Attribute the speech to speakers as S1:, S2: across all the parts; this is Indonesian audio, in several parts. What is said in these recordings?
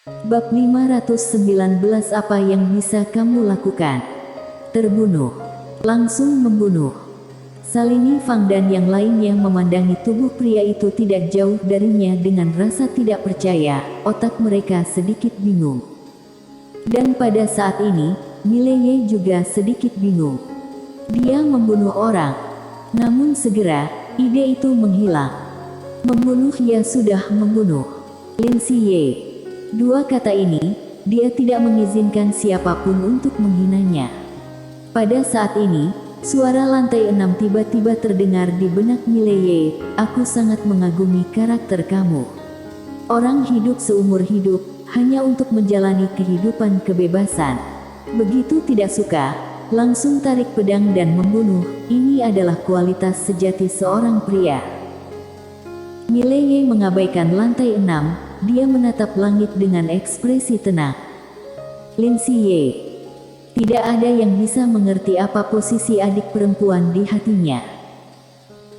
S1: Bab 519. Apa yang bisa kamu lakukan? Terbunuh. Langsung membunuh. Salini Fang dan yang lainnya memandangi tubuh pria itu tidak jauh darinya dengan rasa tidak percaya. Otak mereka sedikit bingung. Dan pada saat ini, Mileye juga sedikit bingung. Dia membunuh orang. Namun segera, ide itu menghilang. Membunuh, ya sudah membunuh. Lin Siye. Dua kata ini, dia tidak mengizinkan siapapun untuk menghinanya. Pada saat ini, suara lantai 6 tiba-tiba terdengar di benak Mileye. Aku sangat mengagumi karakter kamu. Orang hidup seumur hidup, hanya untuk menjalani kehidupan kebebasan. Begitu tidak suka, langsung tarik pedang dan membunuh. Ini adalah kualitas sejati seorang pria. Mileye mengabaikan lantai 6. Dia menatap langit dengan ekspresi tenang. Lin Siye. Tidak ada yang bisa mengerti apa posisi adik perempuan di hatinya.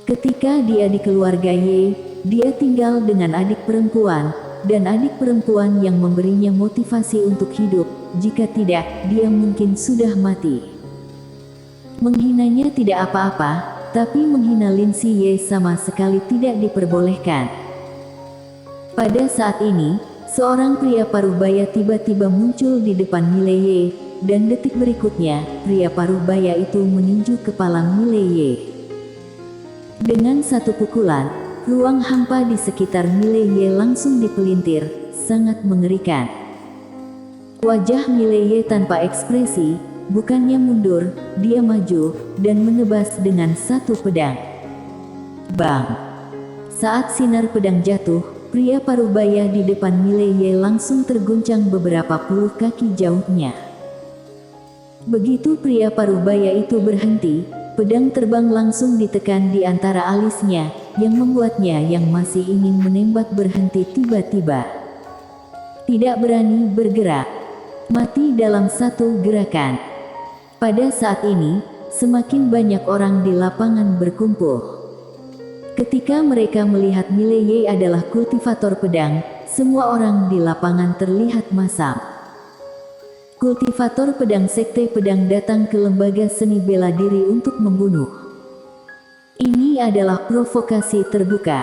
S1: Ketika dia di keluarga Ye, dia tinggal dengan adik perempuan, dan adik perempuan yang memberinya motivasi untuk hidup. Jika tidak, dia mungkin sudah mati. Menghinanya tidak apa-apa, tapi menghina Lin Siye sama sekali tidak diperbolehkan. Pada saat ini, seorang pria parubaya tiba-tiba muncul di depan Mileye, dan detik berikutnya, pria parubaya itu meninju kepala Mileye. Dengan satu pukulan, ruang hampa di sekitar Mileye langsung dipelintir, sangat mengerikan. Wajah Mileye tanpa ekspresi, bukannya mundur, dia maju, dan menebas dengan satu pedang. Bang! Saat sinar pedang jatuh, pria parubaya di depan Mileye langsung terguncang beberapa puluh kaki jauhnya. Begitu pria parubaya itu berhenti, pedang terbang langsung ditekan di antara alisnya, yang membuatnya yang masih ingin menembak berhenti tiba-tiba. Tidak berani bergerak. Mati dalam satu gerakan. Pada saat ini, semakin banyak orang di lapangan berkumpul. Ketika mereka melihat Mileye adalah kultivator pedang, semua orang di lapangan terlihat masam. Kultivator pedang sekte pedang datang ke lembaga seni bela diri untuk membunuh. Ini adalah provokasi terbuka.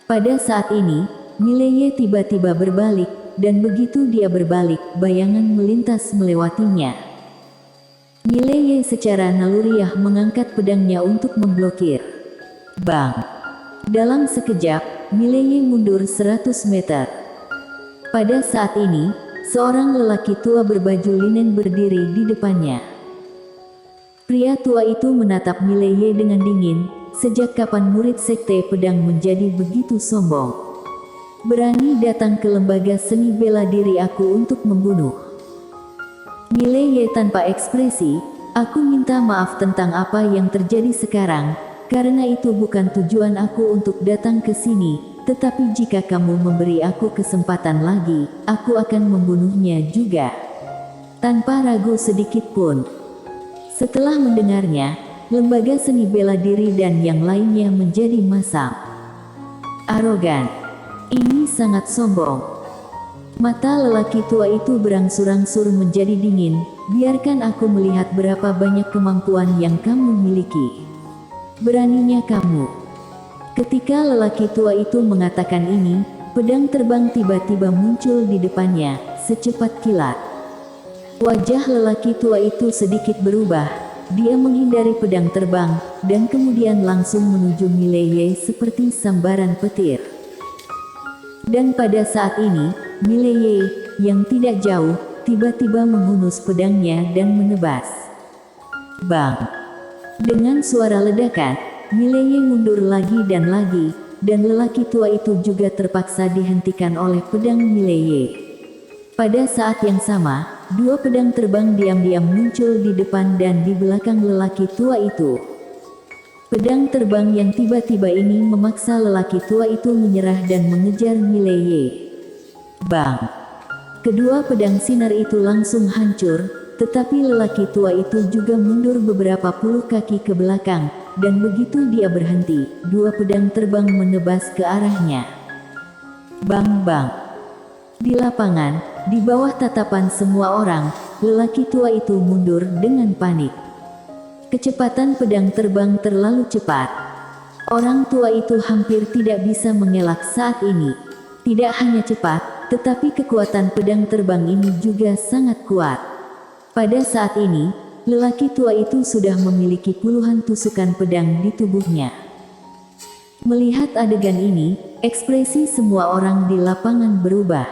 S1: Pada saat ini, Mileye tiba-tiba berbalik, dan begitu dia berbalik, bayangan melintas melewatinya. Mileye secara naluriah mengangkat pedangnya untuk memblokir. Bang! Dalam sekejap, Mileye mundur 100 meter. Pada saat ini, seorang lelaki tua berbaju linen berdiri di depannya. Pria tua itu menatap Mileye dengan dingin. Sejak kapan murid sekte pedang menjadi begitu sombong? Berani datang ke lembaga seni bela diri aku untuk membunuh. Mileye tanpa ekspresi, aku minta maaf tentang apa yang terjadi sekarang. Karena itu bukan tujuan aku untuk datang ke sini, tetapi jika kamu memberi aku kesempatan lagi, aku akan membunuhnya juga. Tanpa ragu sedikit pun. Setelah mendengarnya, lembaga seni bela diri dan yang lainnya menjadi masam. Arogan. Ini sangat sombong. Mata lelaki tua itu berangsur-angsur menjadi dingin. Biarkan aku melihat berapa banyak kemampuan yang kamu miliki. Beraninya kamu. Ketika lelaki tua itu mengatakan ini, pedang terbang tiba-tiba muncul di depannya, secepat kilat. Wajah lelaki tua itu sedikit berubah. Dia menghindari pedang terbang, dan kemudian langsung menuju Mileye seperti sambaran petir. Dan pada saat ini, Mileye, yang tidak jauh, tiba-tiba menghunus pedangnya dan menebas. Bang! Dengan suara ledakan, Mileye mundur lagi, dan lelaki tua itu juga terpaksa dihentikan oleh pedang Mileye. Pada saat yang sama, dua pedang terbang diam-diam muncul di depan dan di belakang lelaki tua itu. Pedang terbang yang tiba-tiba ini memaksa lelaki tua itu menyerah dan mengejar Mileye. Bang! Kedua pedang sinar itu langsung hancur. Tetapi lelaki tua itu juga mundur beberapa puluh kaki ke belakang, dan begitu dia berhenti, dua pedang terbang menebas ke arahnya. Bang bang! Di lapangan, di bawah tatapan semua orang, lelaki tua itu mundur dengan panik. Kecepatan pedang terbang terlalu cepat. Orang tua itu hampir tidak bisa mengelak saat ini. Tidak hanya cepat, tetapi kekuatan pedang terbang ini juga sangat kuat. Pada saat ini, lelaki tua itu sudah memiliki puluhan tusukan pedang di tubuhnya. Melihat adegan ini, ekspresi semua orang di lapangan berubah.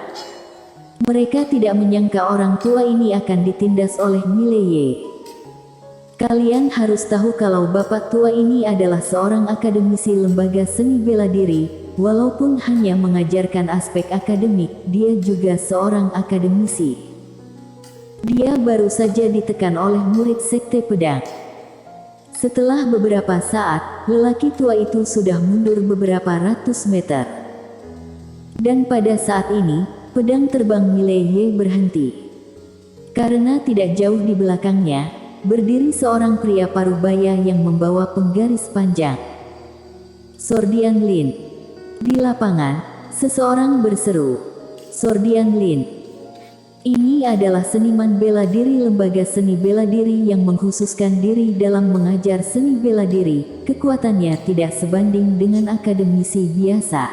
S1: Mereka tidak menyangka orang tua ini akan ditindas oleh Mileye. Kalian harus tahu kalau bapak tua ini adalah seorang akademisi lembaga seni bela diri. Walaupun hanya mengajarkan aspek akademik, dia juga seorang akademisi. Dia baru saja ditekan oleh murid sekte pedang. Setelah beberapa saat, lelaki tua itu sudah mundur beberapa ratus meter. Dan pada saat ini, pedang terbang Mileye berhenti. Karena tidak jauh di belakangnya, berdiri seorang pria parubaya yang membawa penggaris panjang. Sordian Lin. Di lapangan, seseorang berseru, "Sordian Lin." Ini adalah seniman bela diri lembaga seni bela diri yang mengkhususkan diri dalam mengajar seni bela diri. Kekuatannya tidak sebanding dengan akademisi biasa.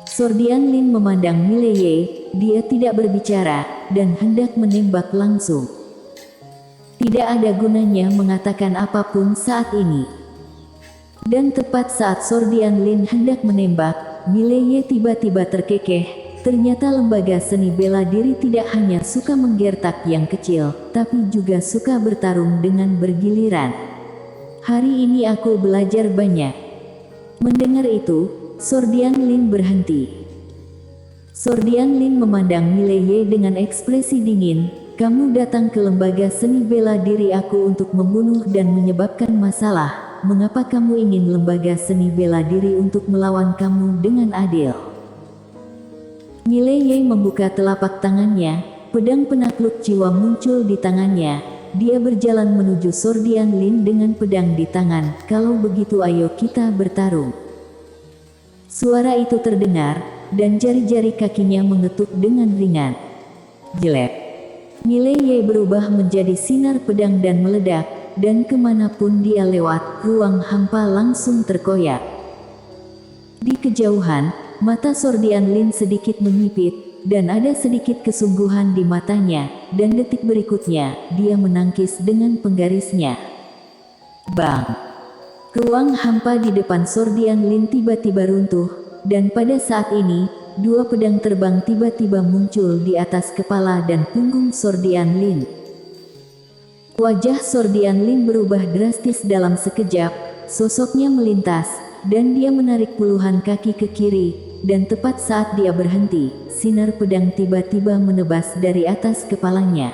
S1: Sordian Lin memandang Mileye, dia tidak berbicara, dan hendak menembak langsung. Tidak ada gunanya mengatakan apapun saat ini. Dan tepat saat Sordian Lin hendak menembak, Mileye tiba-tiba terkekeh. Ternyata lembaga seni bela diri tidak hanya suka menggertak yang kecil, tapi juga suka bertarung dengan bergiliran. Hari ini aku belajar banyak. Mendengar itu, Sordian Lin berhenti. Sordian Lin memandang Mileye dengan ekspresi dingin. "Kamu datang ke lembaga seni bela diri aku untuk membunuh dan menyebabkan masalah. Mengapa kamu ingin lembaga seni bela diri untuk melawan kamu dengan adil?" Mileye membuka telapak tangannya, pedang penakluk jiwa muncul di tangannya. Dia berjalan menuju Sordian Lin dengan pedang di tangan. "Kalau begitu ayo kita bertarung." Suara itu terdengar, dan jari-jari kakinya mengetuk dengan ringan. Jelek. Mileye berubah menjadi sinar pedang dan meledak, dan kemanapun dia lewat, ruang hampa langsung terkoyak. Di kejauhan, mata Sordian Lin sedikit menyipit, dan ada sedikit kesungguhan di matanya, dan detik berikutnya, dia menangkis dengan penggarisnya. Bang! Ruang hampa di depan Sordian Lin tiba-tiba runtuh, dan pada saat ini, dua pedang terbang tiba-tiba muncul di atas kepala dan punggung Sordian Lin. Wajah Sordian Lin berubah drastis dalam sekejap, sosoknya melintas, dan dia menarik puluhan kaki ke kiri, dan tepat saat dia berhenti, sinar pedang tiba-tiba menebas dari atas kepalanya.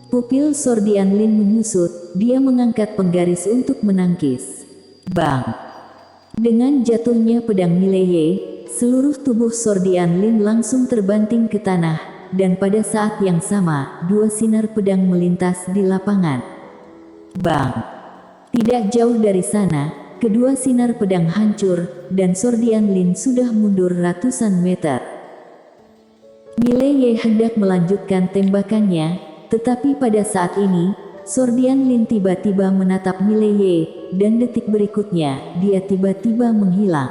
S1: Pupil Sordian Lin menyusut, dia mengangkat penggaris untuk menangkis. Bang! Dengan jatuhnya pedang Mileye, seluruh tubuh Sordian Lin langsung terbanting ke tanah, dan pada saat yang sama, dua sinar pedang melintas di lapangan. Bang! Tidak jauh dari sana, kedua sinar pedang hancur, dan Sordian Lin sudah mundur ratusan meter. Mileye hendak melanjutkan tembakannya, tetapi pada saat ini, Sordian Lin tiba-tiba menatap Mileye, dan detik berikutnya, dia tiba-tiba menghilang.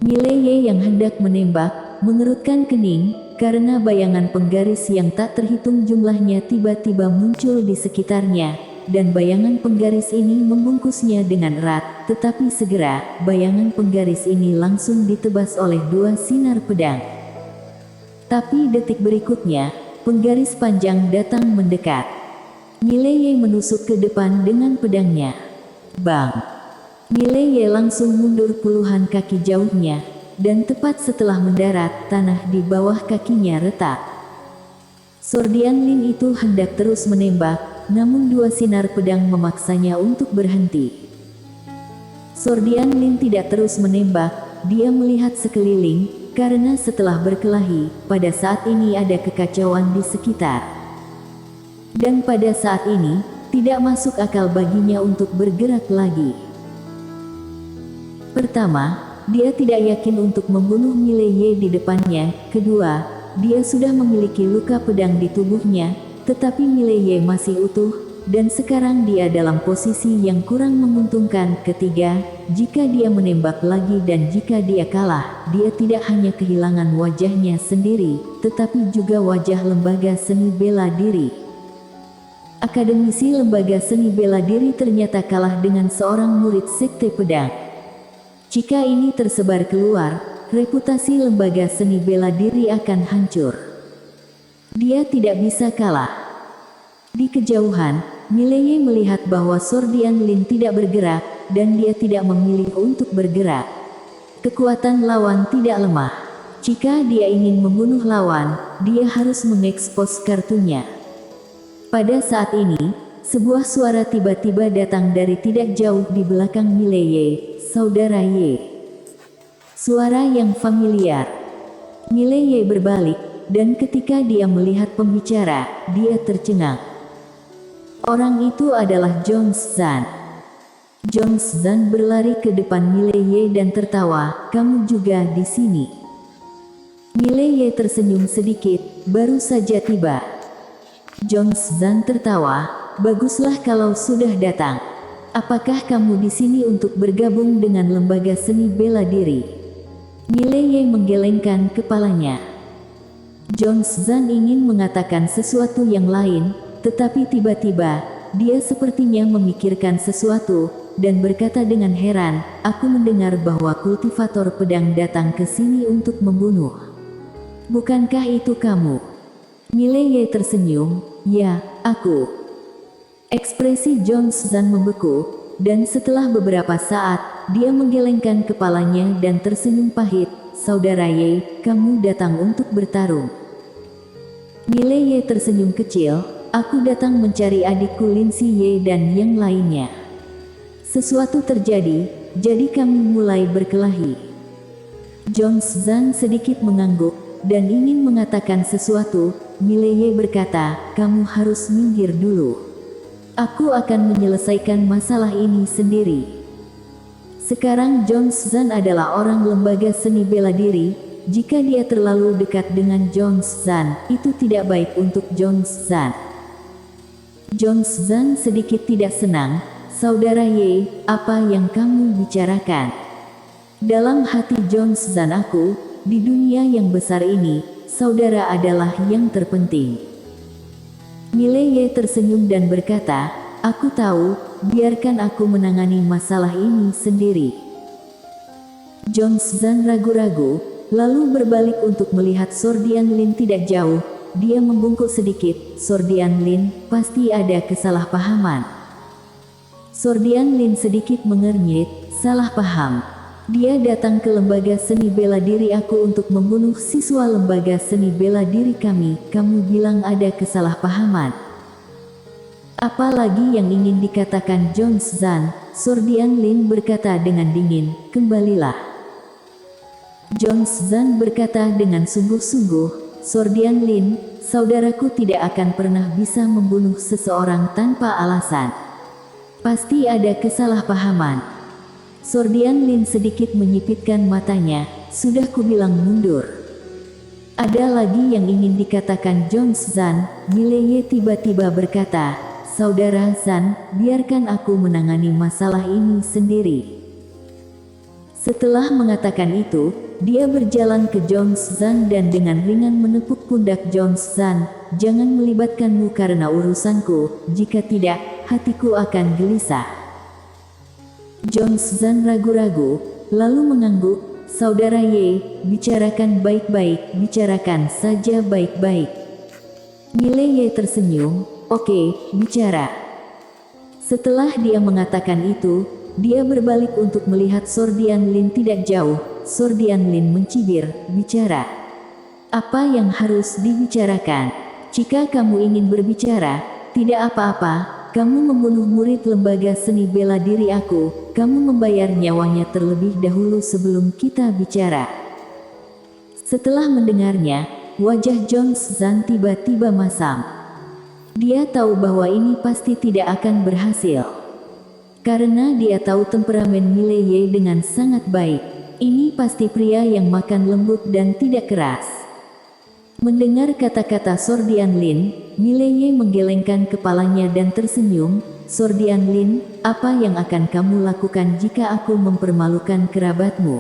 S1: Mileye yang hendak menembak, mengerutkan kening, karena bayangan penggaris yang tak terhitung jumlahnya tiba-tiba muncul di sekitarnya. Dan bayangan penggaris ini membungkusnya dengan erat, tetapi segera, bayangan penggaris ini langsung ditebas oleh dua sinar pedang. Tapi detik berikutnya, penggaris panjang datang mendekat. Mileye menusuk ke depan dengan pedangnya. Bang! Mileye langsung mundur puluhan kaki jauhnya, dan tepat setelah mendarat, tanah di bawah kakinya retak. Sordian Lin itu hendak terus menembak, namun dua sinar pedang memaksanya untuk berhenti. Sordian Lin tidak terus menembak, dia melihat sekeliling, karena setelah berkelahi, pada saat ini ada kekacauan di sekitar. Dan pada saat ini, tidak masuk akal baginya untuk bergerak lagi. Pertama, dia tidak yakin untuk membunuh Mileye di depannya. Kedua, dia sudah memiliki luka pedang di tubuhnya, tetapi Mileye masih utuh, dan sekarang dia dalam posisi yang kurang menguntungkan. Ketiga, jika dia menembak lagi dan jika dia kalah, dia tidak hanya kehilangan wajahnya sendiri, tetapi juga wajah lembaga seni bela diri. Akademisi lembaga seni bela diri ternyata kalah dengan seorang murid sekte pedang. Jika ini tersebar keluar, reputasi lembaga seni bela diri akan hancur. Dia tidak bisa kalah. Di kejauhan, Mileye melihat bahwa Sordian Lin tidak bergerak, dan dia tidak memilih untuk bergerak. Kekuatan lawan tidak lemah. Jika dia ingin membunuh lawan, dia harus mengekspos kartunya. Pada saat ini, sebuah suara tiba-tiba datang dari tidak jauh di belakang Mileye, "Saudara Ye." Suara yang familiar. Mileye berbalik, dan ketika dia melihat pembicara, dia tercengang. Orang itu adalah Zhong Zhan. Zhong Zhan berlari ke depan Mileye dan tertawa, "Kamu juga di sini?" Mileye tersenyum sedikit, "Baru saja tiba." Zhong Zhan tertawa, "Baguslah kalau sudah datang. Apakah kamu di sini untuk bergabung dengan lembaga seni bela diri?" Mileye menggelengkan kepalanya. Zhong Zhan ingin mengatakan sesuatu yang lain, tetapi tiba-tiba, dia sepertinya memikirkan sesuatu, dan berkata dengan heran, "Aku mendengar bahwa kultivator pedang datang ke sini untuk membunuh. Bukankah itu kamu?" Mileye tersenyum, "Ya, aku." Ekspresi Zhong Zhan membeku, dan setelah beberapa saat, dia menggelengkan kepalanya dan tersenyum pahit, "Saudara Ye, kamu datang untuk bertarung." Mileye tersenyum kecil, "Aku datang mencari adikku Lin Si Ye dan yang lainnya." Sesuatu terjadi, jadi kami mulai berkelahi. Zhong Zhan sedikit mengangguk, dan ingin mengatakan sesuatu. Mileye berkata, "Kamu harus minggir dulu. Aku akan menyelesaikan masalah ini sendiri." Sekarang Zhong Zhan adalah orang lembaga seni bela diri. Jika dia terlalu dekat dengan Zhong Zhan, itu tidak baik untuk Zhong Zhan. Zhong Zhan sedikit tidak senang. "Saudara Ye, apa yang kamu bicarakan?" Dalam hati Zhong Zhan, "Aku, di dunia yang besar ini, saudara adalah yang terpenting." Mileye tersenyum dan berkata, "Aku tahu, biarkan aku menangani masalah ini sendiri." Zhong Zhan ragu-ragu, lalu berbalik untuk melihat Sordian Lin tidak jauh. Dia membungkuk sedikit, "Sordian Lin, pasti ada kesalahpahaman." Sordian Lin sedikit mengernyit, "Salah paham. Dia datang ke lembaga seni bela diri aku untuk membunuh siswa lembaga seni bela diri kami. Kamu bilang ada kesalahpahaman. Apa lagi yang ingin dikatakan Zhong Zhan?" Sordian Lin berkata dengan dingin, "Kembalilah." Zhong Zhan berkata dengan sungguh-sungguh, "Sordian Lin, saudaraku tidak akan pernah bisa membunuh seseorang tanpa alasan. Pasti ada kesalahpahaman." Sordian Lin sedikit menyipitkan matanya, "Sudah kubilang mundur." "Ada lagi yang ingin dikatakan Zhong Zhan?" Mileye tiba-tiba berkata, "Saudara Zhan, biarkan aku menangani masalah ini sendiri." Setelah mengatakan itu, dia berjalan ke Zhong Zhan dan dengan ringan menepuk pundak Zhong Zhan, "Jangan melibatkanmu karena urusanku, jika tidak, hatiku akan gelisah." Zhong Zhan ragu-ragu, lalu mengangguk, "Saudara Ye, bicarakan baik-baik, bicarakan saja baik-baik." Mileye tersenyum, "Oke, bicara." Setelah dia mengatakan itu, dia berbalik untuk melihat Sordian Lin tidak jauh. Sordian Lin mencibir, "Bicara. Apa yang harus dibicarakan? Jika kamu ingin berbicara, tidak apa-apa. Kamu membunuh murid lembaga seni bela diri aku, kamu membayar nyawanya terlebih dahulu sebelum kita bicara." Setelah mendengarnya, wajah Zhong Zhan tiba-tiba masam. Dia tahu bahwa ini pasti tidak akan berhasil. Karena dia tahu temperamen Mileye dengan sangat baik. Ini pasti pria yang makan lembut dan tidak keras. Mendengar kata-kata Sordian Lin, Mileye menggelengkan kepalanya dan tersenyum. Sordian Lin, apa yang akan kamu lakukan jika aku mempermalukan kerabatmu?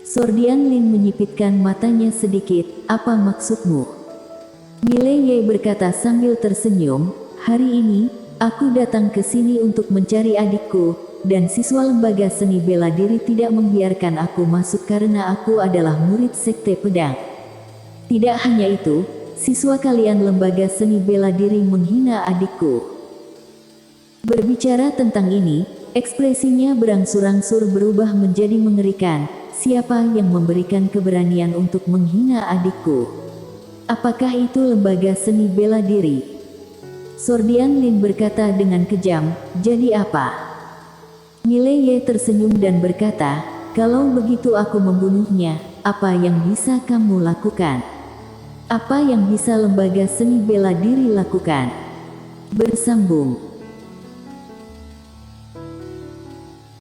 S1: Sordian Lin menyipitkan matanya sedikit, apa maksudmu? Mileye berkata sambil tersenyum, hari ini, aku datang ke sini untuk mencari adikku, dan siswa lembaga seni bela diri tidak membiarkan aku masuk karena aku adalah murid sekte pedang. Tidak hanya itu, siswa kalian lembaga seni bela diri menghina adikku. Berbicara tentang ini, ekspresinya berangsur-angsur berubah menjadi mengerikan. Siapa yang memberikan keberanian untuk menghina adikku? Apakah itu lembaga seni bela diri? Sordian Lin berkata dengan kejam, jadi apa? Mileye tersenyum dan berkata, kalau begitu aku membunuhnya, apa yang bisa kamu lakukan? Apa yang bisa lembaga seni bela diri lakukan? Bersambung.